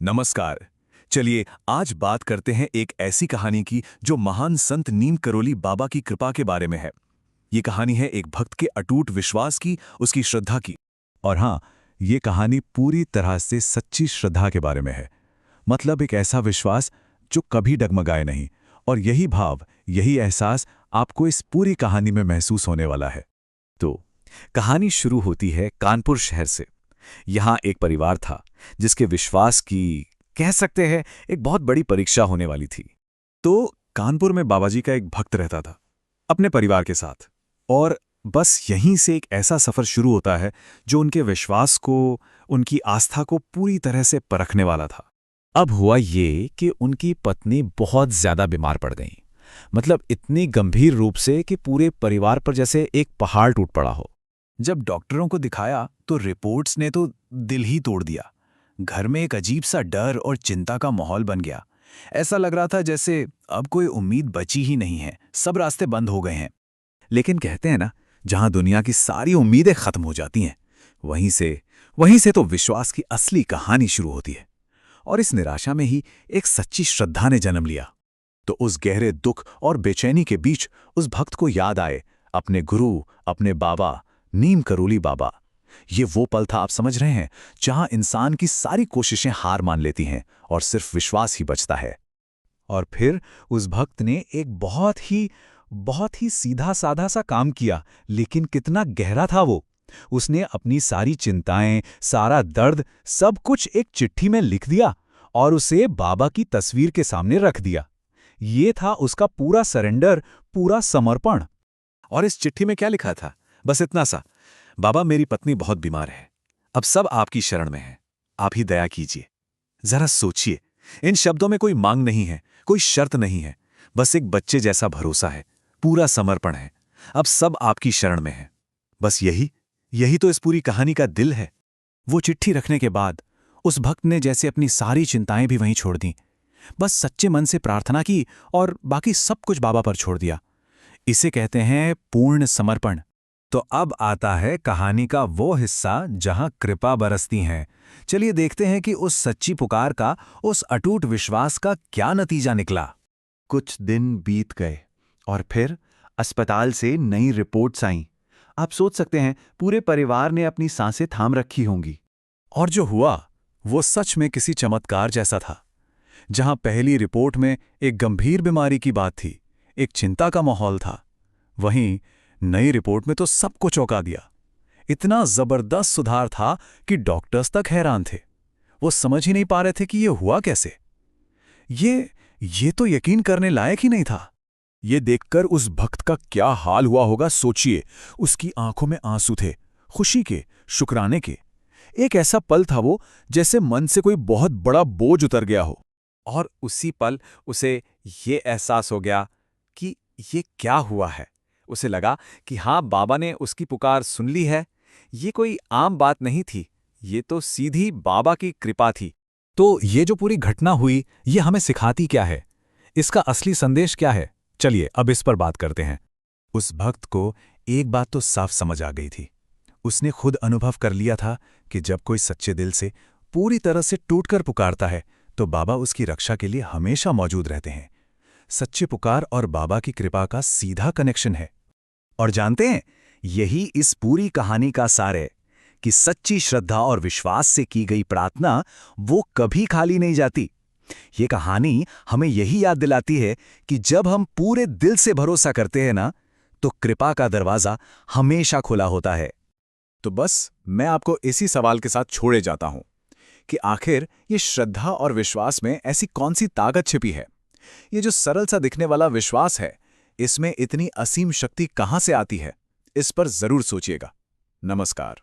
नमस्कार। चलिए आज बात करते हैं एक ऐसी कहानी की जो महान संत नीम करोली बाबा की कृपा के बारे में है। ये कहानी है एक भक्त के अटूट विश्वास की, उसकी श्रद्धा की। और हाँ, ये कहानी पूरी तरह से सच्ची श्रद्धा के बारे में है। मतलब एक ऐसा विश्वास जो कभी डगमगाए नहीं। और यही भाव, यही एहसास आपको इस पूरी कहानी में महसूस होने वाला है। तो कहानी शुरू होती है कानपुर शहर से। यहाँ एक परिवार था जिसके विश्वास की, कह सकते हैं, एक बहुत बड़ी परीक्षा होने वाली थी। तो कानपुर में बाबाजी का एक भक्त रहता था अपने परिवार के साथ। और बस यहीं से एक ऐसा सफर शुरू होता है जो उनके विश्वास को, उनकी आस्था को पूरी तरह से परखने वाला था। अब हुआ ये कि उनकी पत्नी बहुत ज्यादा बीमार पड़ गई। मतलब इतनी गंभीर रूप से कि पूरे परिवार पर जैसे एक पहाड़ टूट पड़ा हो। जब डॉक्टरों को दिखाया तो रिपोर्ट्स ने तो दिल ही तोड़ दिया। घर में एक अजीब सा डर और चिंता का माहौल बन गया। ऐसा लग रहा था जैसे अब कोई उम्मीद बची ही नहीं है, सब रास्ते बंद हो गए हैं। लेकिन कहते हैं ना, जहां दुनिया की सारी उम्मीदें खत्म हो जाती हैं, वहीं से तो विश्वास की असली कहानी शुरू होती है। और इस निराशा में ही एक सच्ची श्रद्धा ने जन्म लिया। तो उस गहरे दुख और बेचैनी के बीच उस भक्त को याद आए अपने गुरु, अपने बाबा नीम करोली बाबा। ये वो पल था, आप समझ रहे हैं, जहां इंसान की सारी कोशिशें हार मान लेती हैं और सिर्फ विश्वास ही बचता है। और फिर उस भक्त ने एक बहुत ही सीधा साधा सा काम किया, लेकिन कितना गहरा था वो। उसने अपनी सारी चिंताएं, सारा दर्द, सब कुछ एक चिट्ठी में लिख दिया और उसे बाबा की तस्वीर के सामने रख दिया। ये था उसका पूरा सरेंडर, पूरा समर्पण। और इस चिट्ठी में क्या लिखा था? बस इतना सा, बाबा मेरी पत्नी बहुत बीमार है, अब सब आपकी शरण में है, आप ही दया कीजिए। जरा सोचिए, इन शब्दों में कोई मांग नहीं है, कोई शर्त नहीं है, बस एक बच्चे जैसा भरोसा है, पूरा समर्पण है। अब सब आपकी शरण में है। बस यही तो इस पूरी कहानी का दिल है। वो चिट्ठी रखने के बाद उस भक्त ने जैसे अपनी सारी चिंताएं भी वहीं छोड़ दी। बस सच्चे मन से प्रार्थना की और बाकी सब कुछ बाबा पर छोड़ दिया। इसे कहते हैं पूर्ण समर्पण। तो अब आता है कहानी का वो हिस्सा जहां कृपा बरसती है। चलिए देखते हैं कि उस सच्ची पुकार का, उस अटूट विश्वास का क्या नतीजा निकला। कुछ दिन बीत गए और फिर अस्पताल से नई रिपोर्ट्स आईं। आप सोच सकते हैं, पूरे परिवार ने अपनी सांसें थाम रखी होंगी। और जो हुआ वो सच में किसी चमत्कार जैसा था। जहां पहली रिपोर्ट में एक गंभीर बीमारी की बात थी, एक चिंता का माहौल था, वहीं नई रिपोर्ट में तो सबको चौंका दिया। इतना जबरदस्त सुधार था कि डॉक्टर्स तक हैरान थे। वो समझ ही नहीं पा रहे थे कि ये हुआ कैसे। ये तो यकीन करने लायक ही नहीं था। ये देखकर उस भक्त का क्या हाल हुआ होगा, सोचिए। उसकी आंखों में आंसू थे, खुशी के, शुक्राने के। एक ऐसा पल था वो, जैसे मन से कोई बहुत बड़ा बोझ उतर गया हो। और उसी पल उसे ये एहसास हो गया कि ये क्या हुआ है। उसे लगा कि हाँ, बाबा ने उसकी पुकार सुन ली है। ये कोई आम बात नहीं थी, ये तो सीधी बाबा की कृपा थी। तो ये जो पूरी घटना हुई, ये हमें सिखाती क्या है? इसका असली संदेश क्या है? चलिए अब इस पर बात करते हैं। उस भक्त को एक बात तो साफ समझ आ गई थी। उसने खुद अनुभव कर लिया था कि जब कोई सच्चे दिल से, पूरी तरह से टूटकर पुकारता है, तो बाबा उसकी रक्षा के लिए हमेशा मौजूद रहते हैं। सच्ची पुकार और बाबा की कृपा का सीधा कनेक्शन है। और जानते हैं, यही इस पूरी कहानी का सार है कि सच्ची श्रद्धा और विश्वास से की गई प्रार्थना वो कभी खाली नहीं जाती। ये कहानी हमें यही याद दिलाती है कि जब हम पूरे दिल से भरोसा करते हैं ना, तो कृपा का दरवाजा हमेशा खुला होता है। तो बस मैं आपको इसी सवाल के साथ छोड़े जाता हूं कि आखिर ये श्रद्धा और विश्वास में ऐसी कौन सी ताकत छिपी है? ये जो सरल सा दिखने वाला विश्वास है, इसमें इतनी असीम शक्ति कहां से आती है? इस पर जरूर सोचिएगा। नमस्कार।